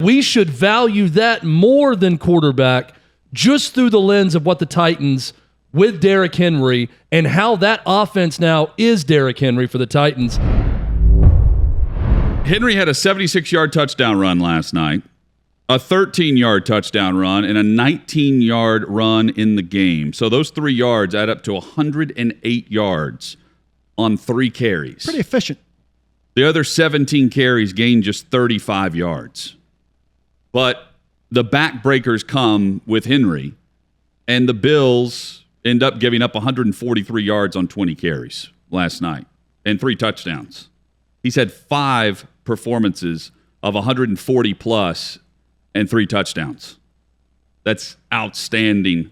We should value that more than quarterback just through the lens of what the Titans with Derrick Henry and how that offense now is Derrick Henry for the Titans. Henry had a 76-yard touchdown run last night, a 13-yard touchdown run, and a 19-yard run in the game. So those 3 yards add up to 108 yards on 3 carries. Pretty efficient. The other 17 carries gained just 35 yards. But the backbreakers come with Henry, and the Bills end up giving up 143 yards on 20 carries last night and 3 touchdowns. He's had 5 performances of 140 plus and 3 touchdowns. That's outstanding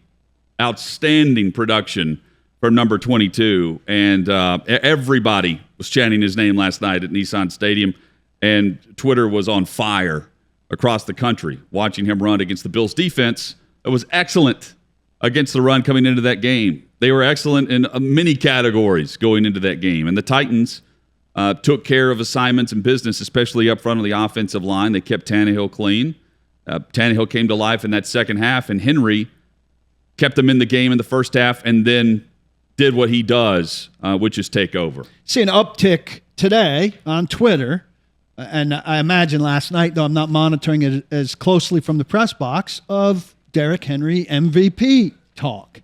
production from number 22. And everybody was chanting his name last night at Nissan Stadium, and Twitter was on fire across the country watching him run against the Bills defense. It was excellent against the run coming into that game. They were excellent in many categories going into that game. And the Titans took care of assignments and business, especially up front of the offensive line. They kept Tannehill clean. Tannehill came to life in that second half, and Henry kept them in the game in the first half and then did what he does, which is take over. See an uptick today on Twitter, and I imagine last night, though I'm not monitoring it as closely from the press box, of Derrick Henry MVP talk.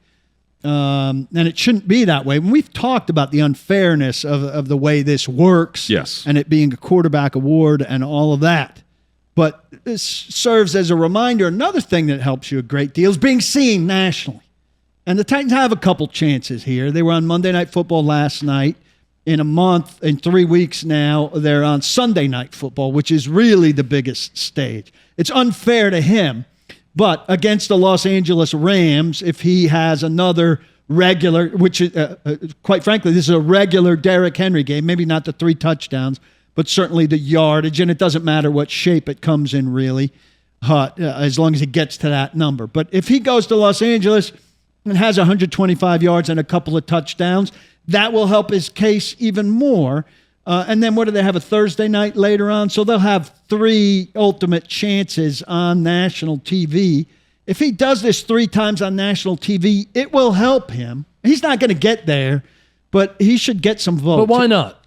And it shouldn't be that way. When we've talked about the unfairness of the way this works, yes, and it being a quarterback award and all of that. But this serves as a reminder. Another thing that helps you a great deal is being seen nationally. And the Titans have a couple chances here. They were on Monday Night Football last night. In a month, in 3 weeks now, they're on Sunday Night Football, which is really the biggest stage. It's unfair to him, but against the Los Angeles Rams, if he has another regular, which quite frankly, this is a regular Derrick Henry game, maybe not the 3 touchdowns, but certainly the yardage, and it doesn't matter what shape it comes in really, as long as he gets to that number. But if he goes to Los Angeles and has 125 yards and a couple of touchdowns, that will help his case even more. And then what do they have, a Thursday night later on? So they'll have 3 ultimate chances on national TV. If he does this 3 times on national TV, it will help him. He's not going to get there, but he should get some votes. But why not?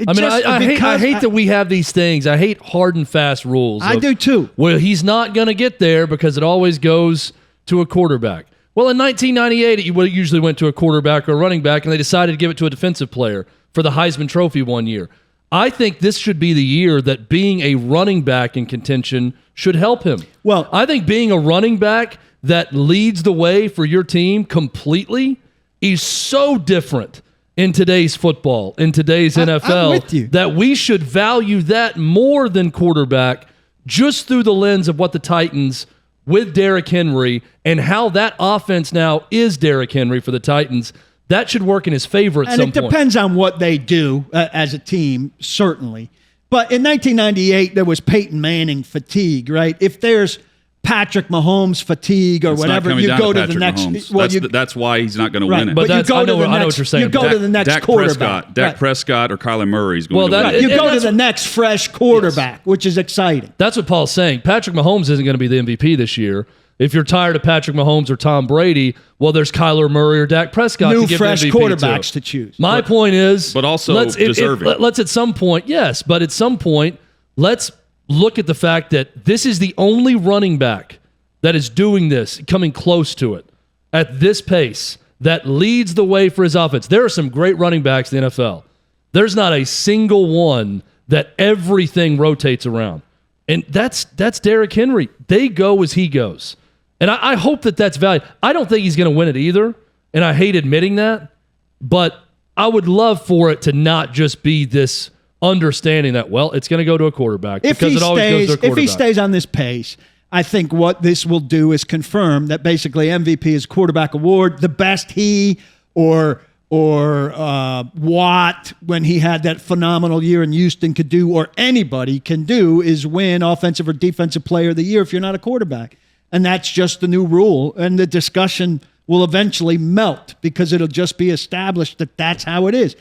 I hate that we have these things. I hate hard and fast rules. I do too. Well, he's not going to get there because it always goes to a quarterback. Well, in 1998, it usually went to a quarterback or a running back, and they decided to give it to a defensive player for the Heisman Trophy one year. I think this should be the year that being a running back in contention should help him. Well, I think being a running back that leads the way for your team completely is so different in today's football, in today's NFL, I'm with you. That we should value that more than quarterback just through the lens of what the Titans with Derrick Henry and how that offense now is Derrick Henry for the Titans. That should work in his favor at some point. And it depends on what they do as a team, certainly. But in 1998, there was Peyton Manning fatigue, right? If there's Patrick Mahomes fatigue or whatever, you go to the next. Well, that's why he's not going to win it. But I know what you're saying. You go to the next quarterback. Dak Prescott or Kyler Murray is going to win it. You go to the next fresh quarterback, which is exciting. That's what Paul's saying. Patrick Mahomes isn't going to be the MVP this year. If you're tired of Patrick Mahomes or Tom Brady, well, there's Kyler Murray or Dak Prescott to give fresh MVP quarterbacks to choose. My point is, but also deserving. Let's at some point, yes, but at some point, let's look at the fact that this is the only running back that is doing this, coming close to it, at this pace, that leads the way for his offense. There are some great running backs in the NFL. There's not a single one that everything rotates around. And that's Derrick Henry. They go as he goes. And I hope that that's valued. I don't think he's going to win it either, and I hate admitting that, but I would love for it to not just be this understanding that, well, it's going to go to a quarterback because it always goes to a quarterback. If he stays on this pace, I think what this will do is confirm that basically MVP is quarterback award. The best he or Watt, when he had that phenomenal year in Houston, could do, or anybody can do, is win offensive or defensive player of the year if you're not a quarterback. And that's just the new rule. And the discussion will eventually melt because it'll just be established that that's how it is.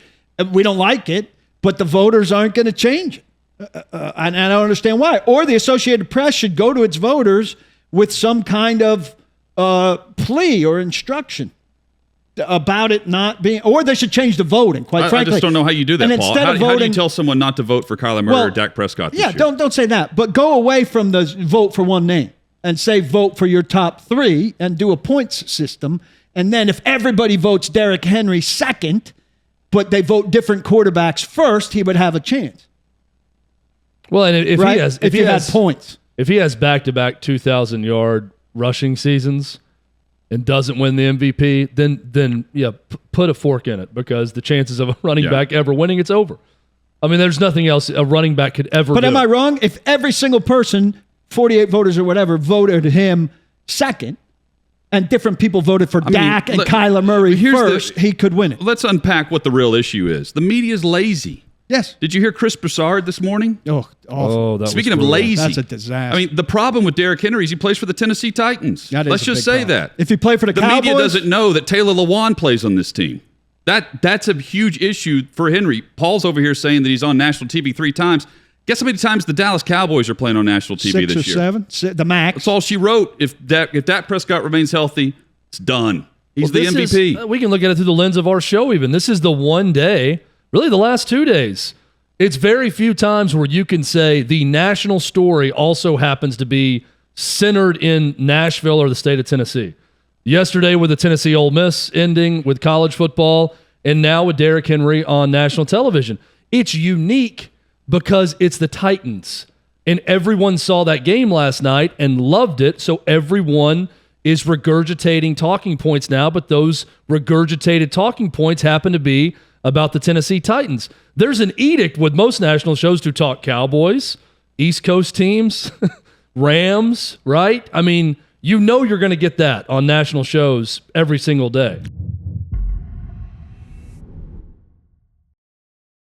We don't like it, but the voters aren't going to change it. And I don't understand why. Or the Associated Press should go to its voters with some kind of plea or instruction about it not being, or they should change the voting, quite frankly. I just don't know how you do that, and Paul. How do you tell someone not to vote for Kyler Murray or Dak Prescott this year? Don't say that. But go away from the vote for one name and say vote for your top 3 and do a points system. And then if everybody votes Derrick Henry second, but they vote different quarterbacks first, he would have a chance. Well, and if he has points, if he has back-to-back 2,000-yard rushing seasons and doesn't win the MVP, then put a fork in it, because the chances of a running back ever winning, it's over. I mean, there's nothing else a running back could ever do. But am I wrong? If every single person, 48 voters or whatever, voted him second, and different people voted for Dak and Kyler Murray first, he could win it. Let's unpack what the real issue is. The media's lazy. Yes. Did you hear Chris Broussard this morning? Oh, awful. Speaking of lazy. That's a disaster. I mean, the problem with Derrick Henry is he plays for the Tennessee Titans. Let's just say that. If he played for the Cowboys, media doesn't know that Taylor Lewan plays on this team. That's a huge issue for Henry. Paul's over here saying that he's on national TV 3 times. Guess how many times the Dallas Cowboys are playing on national TV 6 this year? 7, the max. That's all she wrote. If Dak Prescott remains healthy, it's done. He's the MVP. We can look at it through the lens of our show even. This is the one day, really the last 2 days. It's very few times where you can say the national story also happens to be centered in Nashville or the state of Tennessee. Yesterday with the Tennessee Ole Miss ending with college football, and now with Derrick Henry on national television. It's unique because it's the Titans. And everyone saw that game last night and loved it, so everyone is regurgitating talking points now, but those regurgitated talking points happen to be about the Tennessee Titans. There's an edict with most national shows to talk Cowboys, East Coast teams, Rams, right? I mean, you know you're going to get that on national shows every single day.